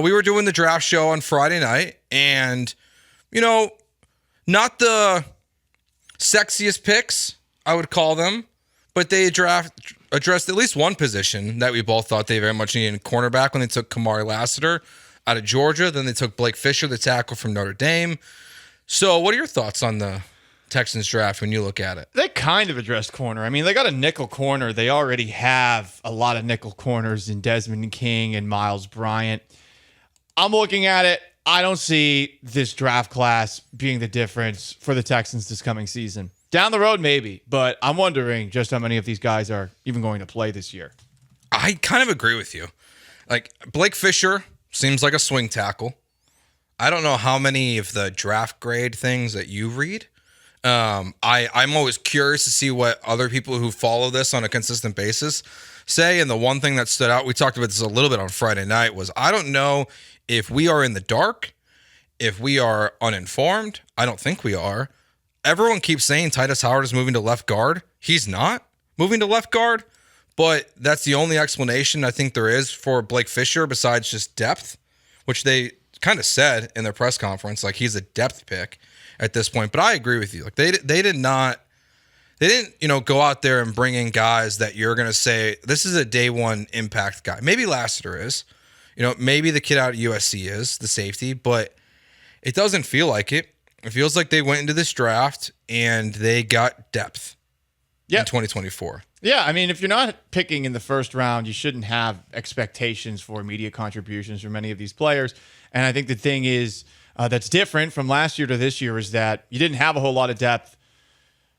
we were doing the draft show on Friday night, and, not the sexiest picks, I would call them, but they addressed at least one position that we both thought they very much needed in cornerback when they took Kamari Lassiter out of Georgia. Then they took Blake Fisher, the tackle from Notre Dame. So what are your thoughts on the Texans draft when you look at it? They kind of addressed corner. I mean, they got a nickel corner. They already have a lot of nickel corners in Desmond King and Miles Bryant. I'm looking at it. I don't see this draft class being the difference for the Texans this coming season. Down the road, maybe, but I'm wondering just how many of these guys are even going to play this year. I kind of agree with you. Like, Blake Fisher seems like a swing tackle. I don't know how many of the draft grade things that you read. I'm always curious to see what other people who follow this on a consistent basis say. And the one thing that stood out, we talked about this a little bit on Friday night, was I don't know if we are in the dark, if we are uninformed. I don't think we are. Everyone keeps saying Titus Howard is moving to left guard. He's not moving to left guard, but that's the only explanation I think there is for Blake Fisher besides just depth, which they kind of said in their press conference, like he's a depth pick at this point. But I agree with you. Like they didn't go out there and bring in guys that you're going to say, this is a day one impact guy. Maybe Lassiter is, maybe the kid out of USC is the safety, but it doesn't feel like it. It feels like they went into this draft and they got depth in 2024. Yeah, I mean, if you're not picking in the first round, you shouldn't have expectations for immediate contributions from many of these players. And I think the thing is that's different from last year to this year is that you didn't have a whole lot of depth.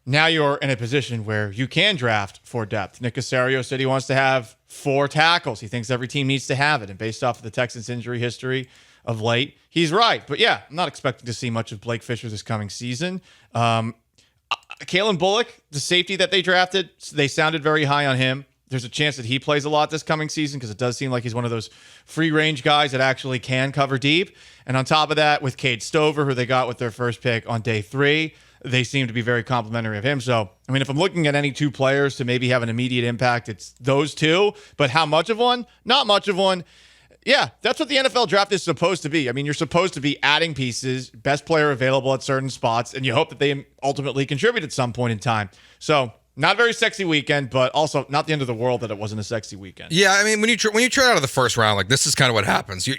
Now you're in a position where you can draft for depth. Nick Caserio said he wants to have 4 tackles. He thinks every team needs to have it. And based off of the Texans' injury history of late, he's right. But yeah, I'm not expecting to see much of Blake Fisher this coming season. Kalen Bullock, the safety that they drafted, they sounded very high on him. There's a chance that he plays a lot this coming season because it does seem like he's one of those free-range guys that actually can cover deep. And on top of that, with Cade Stover, who they got with their first pick on day 3, they seem to be very complimentary of him. So, I mean, if I'm looking at any 2 players to maybe have an immediate impact, it's those 2. But how much of one? Not much of one. Yeah, that's what the NFL draft is supposed to be. I mean, you're supposed to be adding pieces, best player available at certain spots, and you hope that they ultimately contribute at some point in time. So, not a very sexy weekend, but also not the end of the world that it wasn't a sexy weekend. Yeah, I mean, when you trade out of the first round, like this is kind of what happens. And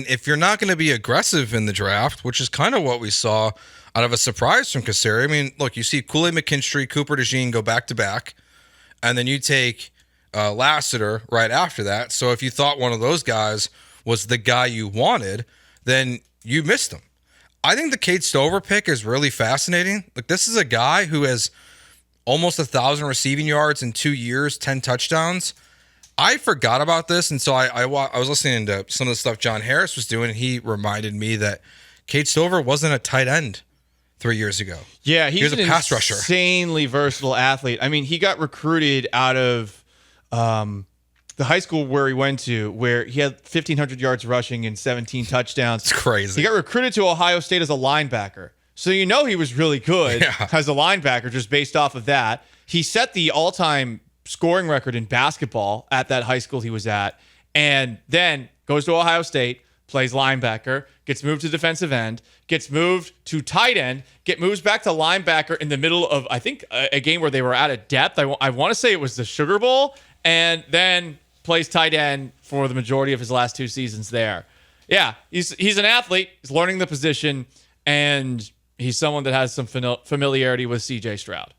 if you're not going to be aggressive in the draft, which is kind of what we saw out of a surprise from Caserio. I mean, look, you see Kool-Aid McKinstry, Cooper DeJean go back to back, and then you take Lassiter right after that. So if you thought one of those guys was the guy you wanted, then you missed him. I think the Cade Stover pick is really fascinating. Like, this is a guy who has almost 1,000 receiving yards in 2 years, 10 touchdowns. I forgot about this, and so I was listening to some of the stuff John Harris was doing, and he reminded me that Cade Stover wasn't a tight end 3 years ago. Yeah, he was a pass rusher. Insanely versatile athlete. I mean, he got recruited out of the high school where he went to, where he had 1,500 yards rushing and 17 touchdowns. It's crazy. He got recruited to Ohio State as a linebacker. So he was really good as a linebacker just based off of that. He set the all-time scoring record in basketball at that high school he was at, and then goes to Ohio State, plays linebacker, gets moved to defensive end, gets moved to tight end, moves back to linebacker in the middle of, I think, a game where they were out of depth. I want to say it was the Sugar Bowl, and then plays tight end for the majority of his last 2 seasons there. Yeah, he's an athlete. He's learning the position, and he's someone that has some familiarity with C.J. Stroud.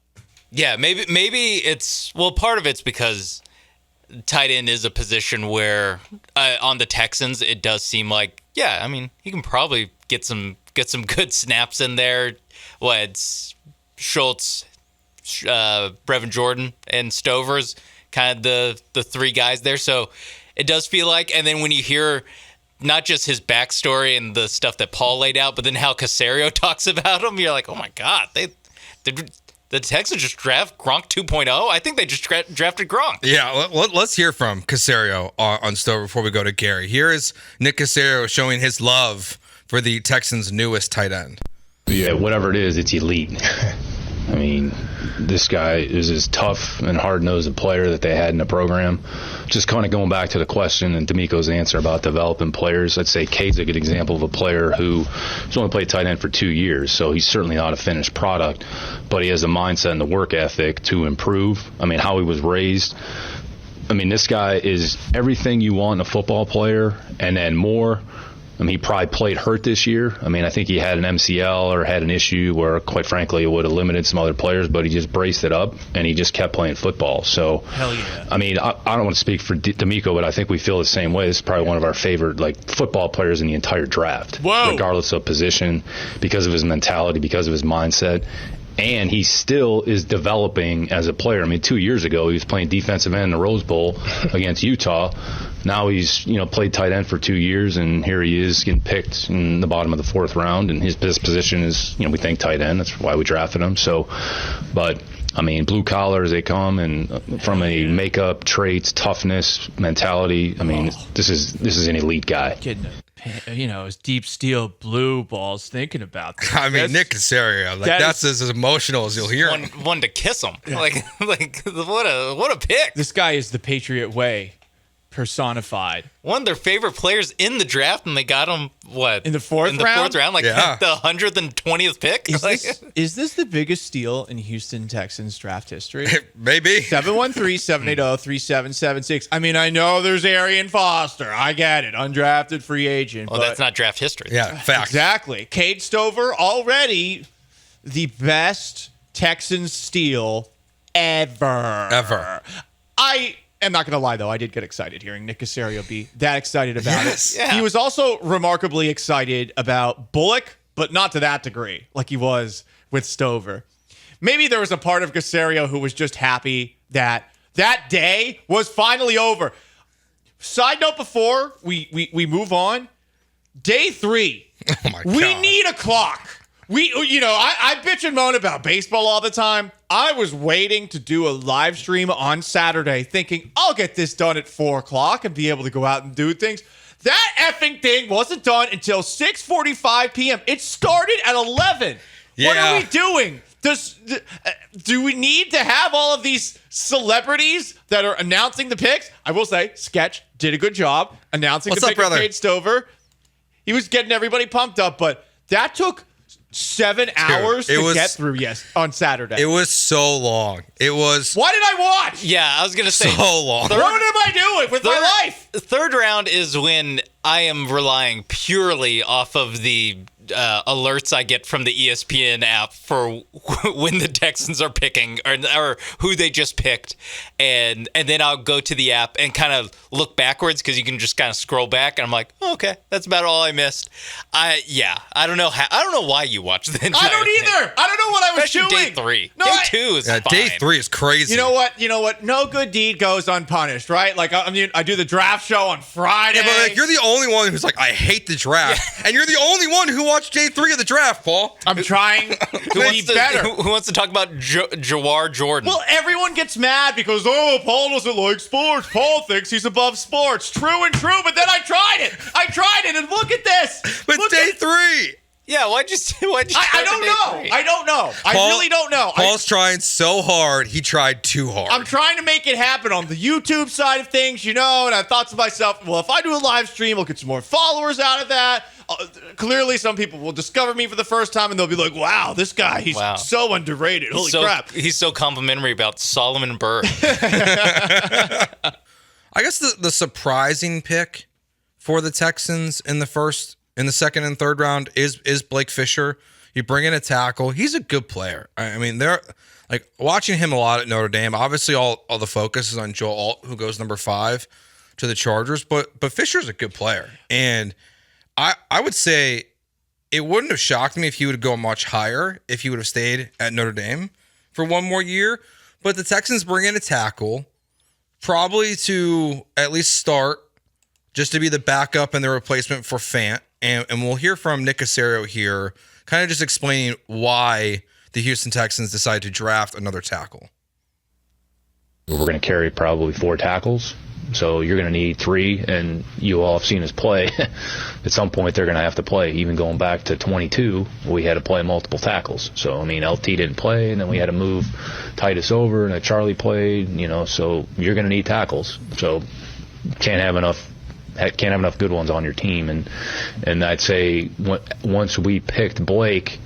Yeah, maybe it's, well, part of it's because tight end is a position where on the Texans it does seem like, yeah, I mean, he can probably get some good snaps in there. It's Schultz, Brevin Jordan, and Stover's kind of the 3 guys there. So it does feel like, and then when you hear not just his backstory and the stuff that Paul laid out, but then how Caserio talks about him, you're like, oh my God, the Texans just draft Gronk 2.0? I think they just drafted Gronk. Yeah, let's hear from Caserio on Stover before we go to Gary. Here is Nick Caserio showing his love for the Texans' newest tight end. Yeah, whatever it is, it's elite. I mean, this guy is as tough and hard-nosed a player that they had in the program. Just kind of going back to the question and D'Amico's answer about developing players, I'd say Cade's a good example of a player who's only played tight end for 2 years, so he's certainly not a finished product, but he has the mindset and the work ethic to improve. I mean, how he was raised. I mean, this guy is everything you want in a football player and then more. I mean, he probably played hurt this year. I mean, I think he had an MCL or had an issue where, quite frankly, it would have limited some other players, but he just braced it up and he just kept playing football. So, hell yeah. I mean, I don't want to speak for D'Amico, but I think we feel the same way. This is probably one of our favorite, football players in the entire draft. Whoa. Regardless of position, because of his mentality, because of his mindset. And he still is developing as a player. I mean, 2 years ago, he was playing defensive end in the Rose Bowl against Utah. Now he's, played tight end for 2 years, and here he is getting picked in the bottom of the 4th round. And his position is, we think tight end. That's why we drafted him. So, but I mean, blue collar as they come, and from a makeup, traits, toughness, mentality. I mean, this is an elite guy. Getting his deep steel blue balls thinking about this. I mean, Nick Caserio, that's as emotional as you'll hear. One to kiss him. Yeah. What a pick. This guy is the Patriot way personified. One of their favorite players in the draft, and they got him, in the fourth round? The 4th round, the 120th pick? Is this the biggest steal in Houston Texans draft history? Maybe. 713-780-3776. I mean, I know there's Arian Foster. I get it. Undrafted free agent. Oh, that's not draft history. Yeah, fact. Exactly. Cade Stover, already the best Texans steal ever. I'm not going to lie, though. I did get excited hearing Nick Caserio be that excited about it. Yeah. He was also remarkably excited about Bullock, but not to that degree like he was with Stover. Maybe there was a part of Caserio who was just happy that day was finally over. Side note before we move on, day 3, oh my God. We need a clock. I bitch and moan about baseball all the time. I was waiting to do a live stream on Saturday thinking I'll get this done at 4 o'clock and be able to go out and do things. That effing thing wasn't done until 6:45 p.m. It started at 11. Yeah. What are we doing? Do we need to have all of these celebrities that are announcing the picks? I will say, Sketch did a good job announcing the pick of Cade Stover. He was getting everybody pumped up, but that took 7 hours to get through on Saturday. It was so long. It was. What did I watch? Yeah, I was going to say. So long. What am I doing with my life? 3rd round is when I am relying purely off of the alerts I get from the ESPN app for when the Texans are picking or who they just picked, and then I'll go to the app and kind of look backwards because you can just kind of scroll back, and I'm like, oh, okay, that's about all I missed. I don't know why you watched the entire I don't either. thing. I don't know what I was Especially doing. Day 3. No, Day 2 is fine. Day 3 is crazy. You know what? No good deed goes unpunished, right? Like, I mean, I do the draft show on Friday. Yeah, but you're the only one who's like, I hate the draft, and you're the only one who watched Day 3 of the draft, Paul. I'm trying to be better. Who wants to talk about Jawar Jordan? Well, everyone gets mad because, Paul doesn't like sports. Paul thinks he's above sports. True, but then I tried it, and look at this. But Day 3. Yeah, why'd you I don't know. I don't know. I really don't know. Paul's trying so hard, he tried too hard. I'm trying to make it happen on the YouTube side of things, and I thought to myself, well, if I do a live stream, I'll get some more followers out of that. Clearly, some people will discover me for the first time, and they'll be like, wow, this guy, he's so underrated. Holy crap. He's so complimentary about Solomon Burr. I guess the surprising pick for the Texans in the 2nd and 3rd round is Blake Fisher. You bring in a tackle. He's a good player. I mean, they're like watching him a lot at Notre Dame. Obviously, all the focus is on Joe Alt, who goes number 5 to the Chargers. But Fisher's a good player, and I would say it wouldn't have shocked me if he would go much higher if he would have stayed at Notre Dame for one more year. But the Texans bring in a tackle, probably to at least start, just to be the backup and the replacement for Fant. And we'll hear from Nick Caserio here, kind of just explaining why the Houston Texans decided to draft another tackle. We're going to carry probably 4 tackles. So you're going to need 3, and you all have seen us play. At some point, they're going to have to play. Even going back to 22, we had to play multiple tackles. So, I mean, LT didn't play, and then we had to move Titus over, and then Charlie played, so you're going to need tackles. So can't have enough good ones on your team. And I'd say once we picked Blake,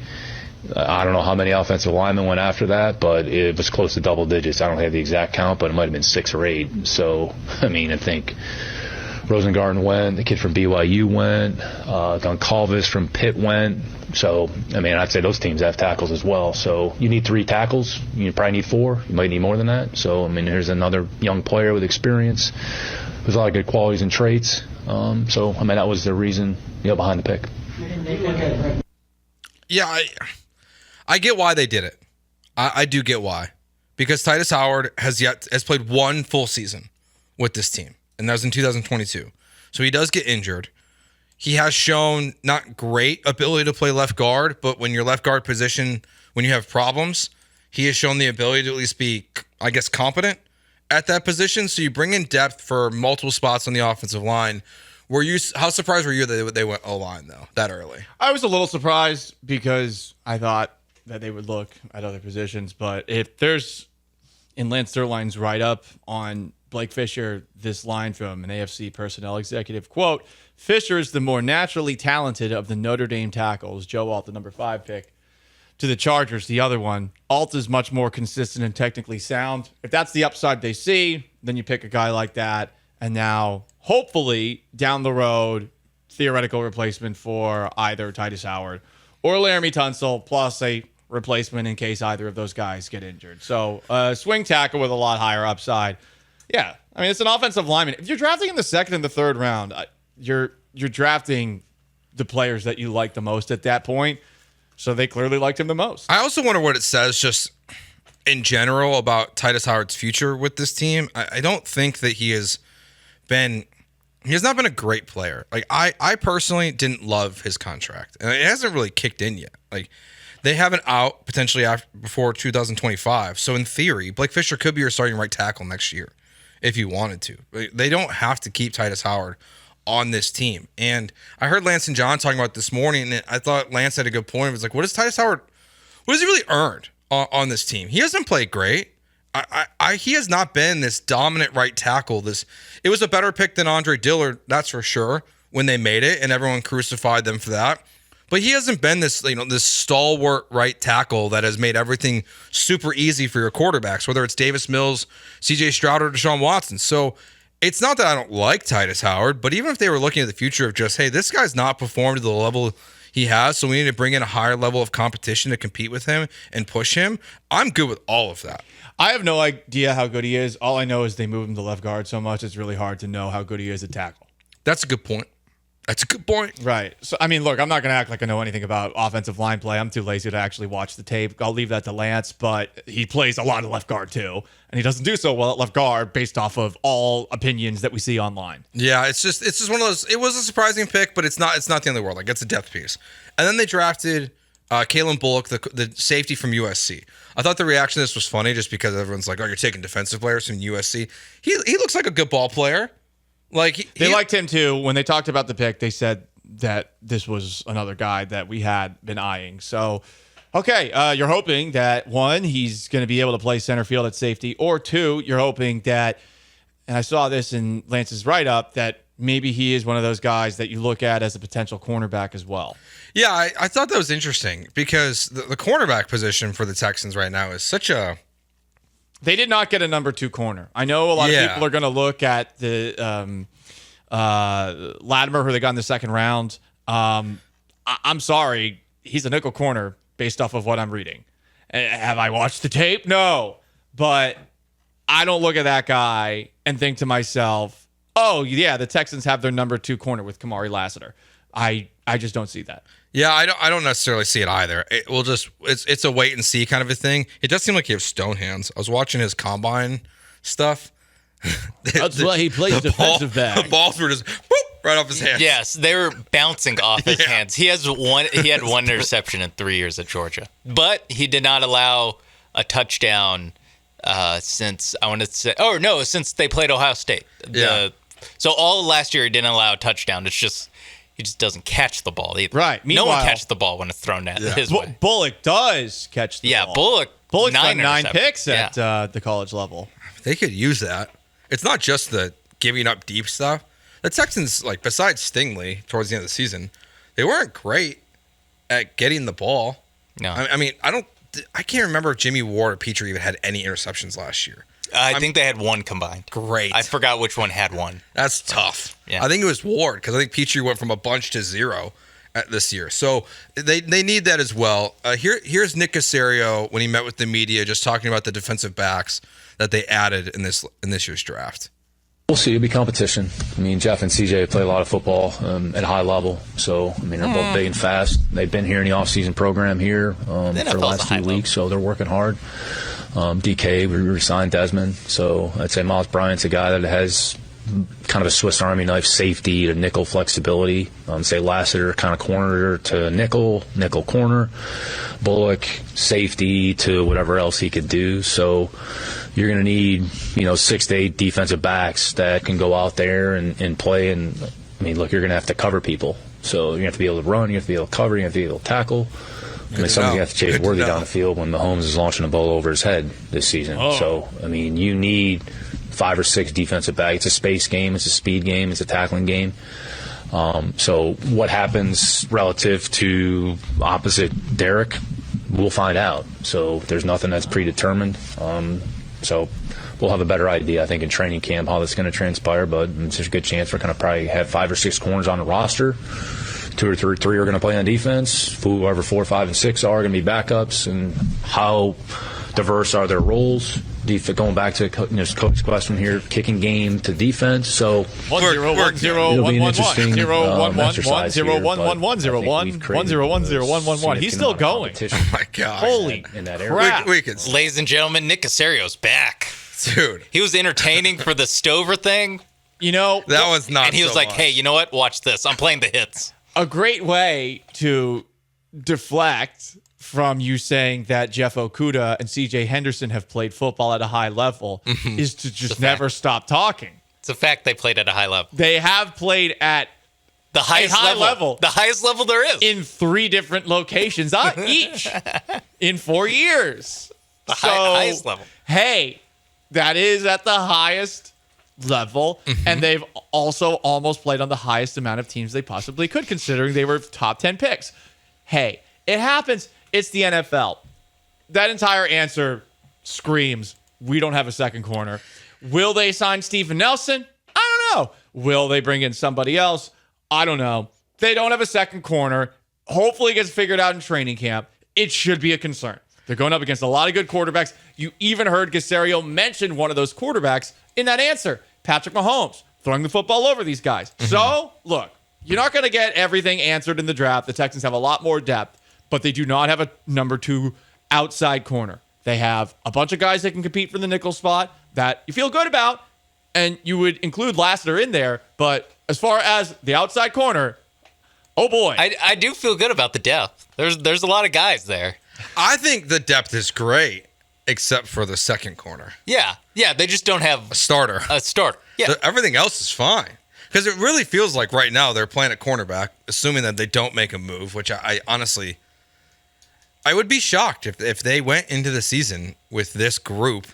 I don't know how many offensive linemen went after that, but it was close to double digits. I don't have the exact count, but it might have been 6 or 8. So, I mean, I think Rosengarten went, the kid from BYU went, Goncalves from Pitt went. So, I mean, I'd say those teams have tackles as well. So you need 3 tackles. You probably need 4. You might need more than that. So, I mean, here's another young player with experience. There's a lot of good qualities and traits. So, I mean, that was the reason behind the pick. Yeah, I get why they did it. I do get why. Because Titus Howard has played 1 full season with this team, and that was in 2022. So he does get injured. He has shown not great ability to play left guard, but when your left guard position, when you have problems, he has shown the ability to at least be, I guess, competent at that position. So you bring in depth for multiple spots on the offensive line. How surprised were you that they went O-line, though, that early? I was a little surprised because I thought that they would look at other positions. But if there's, in Lance Zierlein's write-up on Blake Fisher, this line from an AFC personnel executive, quote, "Fisher is the more naturally talented of the Notre Dame tackles." Joe Alt, the number 5 pick, to the Chargers, the other one. Alt is much more consistent and technically sound. If that's the upside they see, then you pick a guy like that. And now, hopefully, down the road, theoretical replacement for either Titus Howard or Laramie Tunsil, plus a replacement in case either of those guys get injured. So, swing tackle with a lot higher upside. Yeah, I mean, it's an offensive lineman. If you're drafting in the 2nd and the 3rd round, you're drafting the players that you like the most at that point. So they clearly liked him the most. I also wonder what it says just in general about Titus Howard's future with this team. I don't think that he has not been a great player. Like I personally didn't love his contract, and it hasn't really kicked in yet. Like they have an out potentially before 2025. So in theory, Blake Fisher could be your starting right tackle next year if you wanted to. They don't have to keep Titus Howard on this team. And I heard Lance and John talking about it this morning, and I thought Lance had a good point. It was like, what has Titus Howard, what has he really earned on this team? He hasn't played great. He has not been this dominant right tackle. It was a better pick than Andre Dillard, that's for sure, when they made it, and everyone crucified them for that. But he hasn't been this stalwart right tackle that has made everything super easy for your quarterbacks, whether it's Davis Mills, CJ Stroud, or Deshaun Watson. So it's not that I don't like Titus Howard, but even if they were looking at the future of just, hey, this guy's not performed to the level he has, so we need to bring in a higher level of competition to compete with him and push him, I'm good with all of that. I have no idea how good he is. All I know is they move him to left guard so much, it's really hard to know how good he is at tackle. That's a good point. That's a good point. Right. So, I mean, look, I'm not going to act like I know anything about offensive line play. I'm too lazy to actually watch the tape. I'll leave that to Lance, but he plays a lot of left guard too, and he doesn't do so well at left guard based off of all opinions that we see online. Yeah, it's just one of those. It was a surprising pick, but it's not the end of the world. Like, it's a depth piece. And then they drafted Kalen Bullock, the safety from USC. I thought the reaction to this was funny just because everyone's like, "Oh, you're taking defensive players from USC." He looks like a good ball player. Like they liked him too. When they talked about the pick, they said that this was another guy that we had been eyeing. So, okay, you're hoping that 1, he's going to be able to play center field at safety, or 2, you're hoping that, and I saw this in Lance's write-up, that maybe he is one of those guys that you look at as a potential cornerback as well. Yeah, I thought that was interesting because the cornerback position for the Texans right now is such a... They did not get a number 2 corner. I know a lot of people are going to look at the Latimer, who they got in the 2nd round. I'm sorry. He's a nickel corner based off of what I'm reading. Have I watched the tape? No. But I don't look at that guy and think to myself, oh, yeah, the Texans have their number 2 corner with Kamari Lassiter. I just don't see that. Yeah, I don't necessarily see it either. It's a wait and see kind of a thing. It does seem like he has stone hands. I was watching his combine stuff. That's why he plays defensive back. The balls were just right off his hands. Yes, they were bouncing off his hands. He had one interception in 3 years at Georgia, but he did not allow a touchdown since I want to say, since they played Ohio State. Yeah. So all of last year he didn't allow a touchdown. It's just he just doesn't catch the ball either. Right. No one Meanwhile- catches the ball when it's thrown at his way. Bullock does catch the ball. Bullock's got 9 interceptions. picks at Yeah. the college level. They could use that. It's not just the giving up deep stuff. The Texans, like, besides Stingley towards the end of the season, they weren't great at getting the ball. No. I mean, I can't remember if Jimmy Ward or Petrie even had any interceptions last year. I think they had one combined. Great. I forgot which one had one. That's tough. Yeah. I think it was Ward because I think Petrie went from a bunch to 0 this year. So they need that as well. Here's Nick Caserio when he met with the media, just talking about the defensive backs that they added in this year's draft. We'll see. It'll be competition. I mean, Jeff and CJ play a lot of football at a high level. So, I mean, they're both big and fast. They've been here in the off-season program here for the last few weeks, so they're working hard. DK, we re-signed Desmond. So I'd say Miles Bryant's a guy that has kind of a Swiss Army knife safety to nickel flexibility. Say Lassiter kind of corner to nickel corner. Bullock safety to whatever else he could do. So you're going to need 6 to 8 defensive backs that can go out there and play. And I mean, look, you're going to have to cover people. So you have to be able to run, you have to be able to cover, you have to be able to tackle. I mean, somebody's going to have to chase Worthy down the field when Mahomes is launching a ball over his head this season. So, I mean, you need 5 or 6 defensive backs. It's a space game. It's a speed game. It's a tackling game. So what happens relative to opposite Derek, we'll find out. So there's nothing that's predetermined. So we'll have a better idea, I think, in training camp how that's going to transpire. But there's a good chance we're going to probably have 5 or 6 corners on the roster. 2 or 3 are going to play on defense. Whoever 4, 5, and 6 are going to be backups. And how diverse are their roles? Going back to Coach's question here, kicking game to defense. So 1-0, 1-0, 1-1-1, 0-1-1-1, 0-1-1-1, 0-1, 1-0-1-0, 1-1-1. He's still going. Oh my God! Holy in that crap! We could, Ladies and gentlemen, Nick Caserio's back. dude. He was entertaining for the Stover thing. That one's not. And he was so like, much. hey, you know what? Watch this. I'm playing the hits. A great way to deflect from you saying that Jeff Okudah and CJ Henderson have played football at a high level is to just never stop talking. It's a fact they played at a high level. They have played at The highest high level. The highest level there is. in 3 different locations each in 4 years. The highest level. Hey, that is at the highest level, and they've also almost played on the highest amount of teams they possibly could, considering they were top 10 picks. Hey, it happens. It's the NFL. That entire answer screams, we don't have a second corner. Will they sign Steven Nelson? I don't know. Will they bring in somebody else? I don't know. They don't have a second corner. Hopefully it gets figured out in training camp. It should be a concern. They're going up against a lot of good quarterbacks. You even heard Caserio mention one of those quarterbacks in that answer, Patrick Mahomes, throwing the football over these guys. So, look, you're not going to get everything answered in the draft. The Texans have a lot more depth, but they do not have a number 2 outside corner. They have a bunch of guys that can compete for the nickel spot that you feel good about, and you would include Lassiter in there. But as far as the outside corner, oh boy. I do feel good about the depth. There's a lot of guys there. I think the depth is great, except for the second corner. Yeah, they just don't have A starter. a starter. Yeah, Everything else is fine. Because it really feels like right now they're playing at cornerback, assuming that they don't make a move, which I honestly, I would be shocked if they went into the season with this group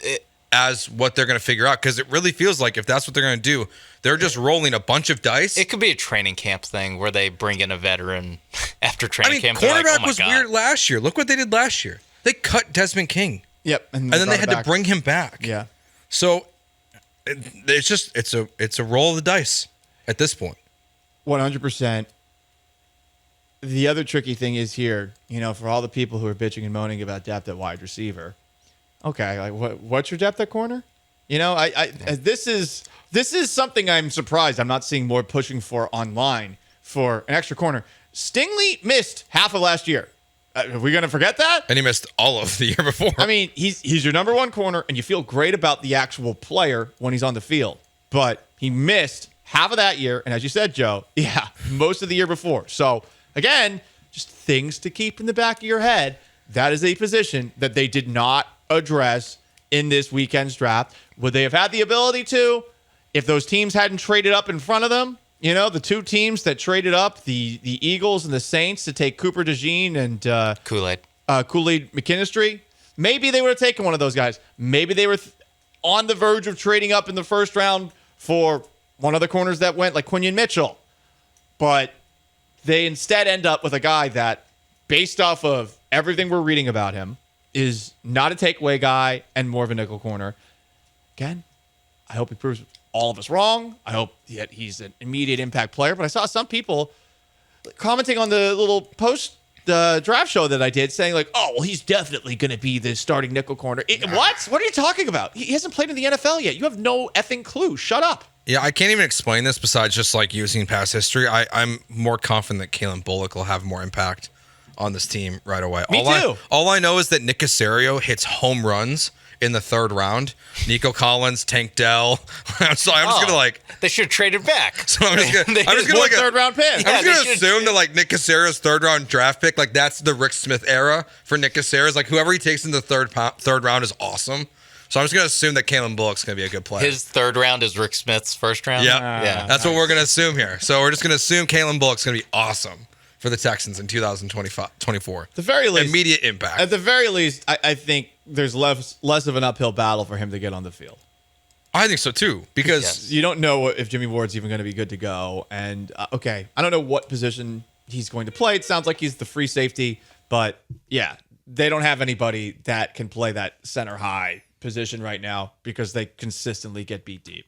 as what they're going to figure out. Because it really feels like if that's what they're going to do, they're just rolling a bunch of dice. it could be a training camp thing where they bring in a veteran after I training mean, camp. They're like, cornerback oh my was God. weird last year. Look what they did last year. They cut Desmond King. Yep. And then they had to bring him back. Yeah. So it's just it's a roll of the dice at this point. 100%. The other tricky thing is here, for all the people who are bitching and moaning about depth at wide receiver. Okay, like what's your depth at corner? This is something I'm surprised I'm not seeing more pushing for online for an extra corner. Stingley missed half of last year. Are we going to forget that? And he missed all of the year before. I mean, he's your number 1 corner, and you feel great about the actual player when he's on the field. But he missed half of that year, and as you said, Joe, most of the year before. So, again, just things to keep in the back of your head. That is a position that they did not address in this weekend's draft. Would they have had the ability to if those teams hadn't traded up in front of them? You know, the two teams that traded up, the Eagles and the Saints, to take Cooper DeJean and Kool-Aid McKinstry. Maybe they would have taken one of those guys. Maybe they were on the verge of trading up in the first round for one of the corners that went, like Quinion Mitchell. But they instead end up with a guy that, based off of everything we're reading about him, is not a takeaway guy and more of a nickel corner. Again, I hope he proves all of us wrong. I hope that he's an immediate impact player. But I saw some people commenting on the little post draft show that I did, saying like, "Oh, well, he's definitely going to be the starting nickel corner." What? What are you talking about? He hasn't played in the NFL yet. You have no effing clue. Shut up. Yeah, I can't even explain this besides just like using past history. I'm more confident that Kalen Bullock will have more impact on this team right away. Me too. All I know is that Nick Caserio hits home runs in the third round. Nico Collins, Tank Dell. So I'm just gonna like. They should have traded back. So I'm just gonna like third round pick. I'm just gonna assume that like Nick Caserio's third round draft pick, like that's the Rick Smith era for Nick Caserio. Like whoever he takes in the third round is awesome. So I'm just gonna assume that Kalen Bullock's gonna be a good player. His third round is Rick Smith's first round. Yeah, that's what we're gonna assume here. So we're just gonna assume Kalen Bullock's gonna be awesome for the Texans in 2024. At the very least, immediate impact. At the very least, I think there's less of an uphill battle for him to get on the field. I think so too, because you don't know if Jimmy Ward's even going to be good to go. And okay, I don't know what position he's going to play. It sounds like he's the free safety, but yeah, they don't have anybody that can play that center high position right now because they consistently get beat deep.